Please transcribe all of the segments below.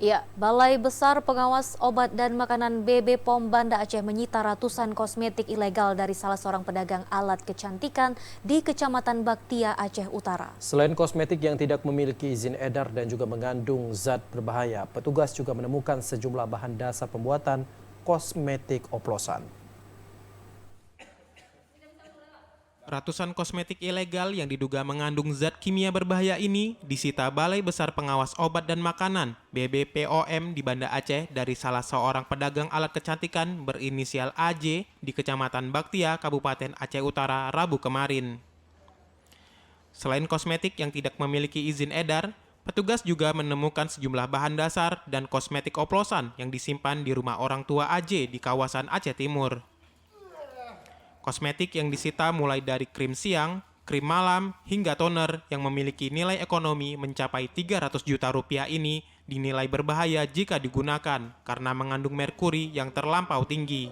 Ya, Balai Besar Pengawas Obat dan Makanan BB POM Banda Aceh menyita ratusan kosmetik ilegal dari salah seorang pedagang alat kecantikan di Kecamatan Baktia, Aceh Utara. Selain kosmetik yang tidak memiliki izin edar dan juga mengandung zat berbahaya, petugas juga menemukan sejumlah bahan dasar pembuatan kosmetik oplosan. Ratusan kosmetik ilegal yang diduga mengandung zat kimia berbahaya ini disita Balai Besar Pengawas Obat dan Makanan (BBPOM) di Banda Aceh dari salah seorang pedagang alat kecantikan berinisial AJ di Kecamatan Baktia, Kabupaten Aceh Utara, Rabu kemarin. Selain kosmetik yang tidak memiliki izin edar, petugas juga menemukan sejumlah bahan dasar dan kosmetik oplosan yang disimpan di rumah orang tua AJ di kawasan Aceh Timur. Kosmetik yang disita mulai dari krim siang, krim malam, hingga toner yang memiliki nilai ekonomi mencapai 300 juta rupiah ini dinilai berbahaya jika digunakan karena mengandung merkuri yang terlampau tinggi.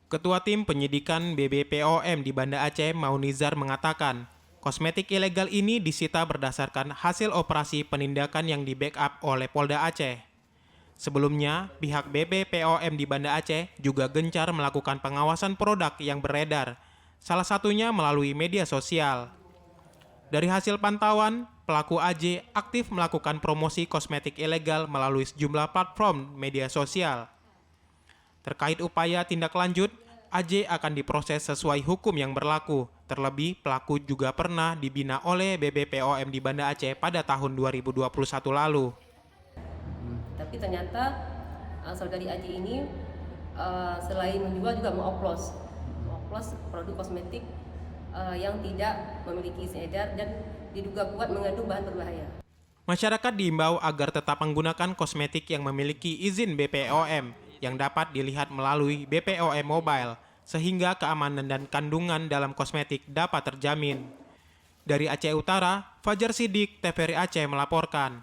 Ketua Tim Penyidikan BBPOM di Banda Aceh, Maunizar, mengatakan, kosmetik ilegal ini disita berdasarkan hasil operasi penindakan yang di-backup oleh Polda Aceh. Sebelumnya, pihak BBPOM di Banda Aceh juga gencar melakukan pengawasan produk yang beredar, salah satunya melalui media sosial. Dari hasil pantauan, pelaku AJ aktif melakukan promosi kosmetik ilegal melalui sejumlah platform media sosial. Terkait upaya tindak lanjut, AJ akan diproses sesuai hukum yang berlaku. Terlebih, pelaku juga pernah dibina oleh BBPOM di Banda Aceh pada tahun 2021 lalu. Tapi ternyata saudari Aji ini selain menjual juga mengoplos produk kosmetik yang tidak memiliki izin edar dan diduga kuat mengandung bahan berbahaya. Masyarakat diimbau agar tetap menggunakan kosmetik yang memiliki izin BPOM yang dapat dilihat melalui BPOM Mobile, sehingga keamanan dan kandungan dalam kosmetik dapat terjamin. Dari Aceh Utara, Fajar Sidik, TVRI Aceh melaporkan.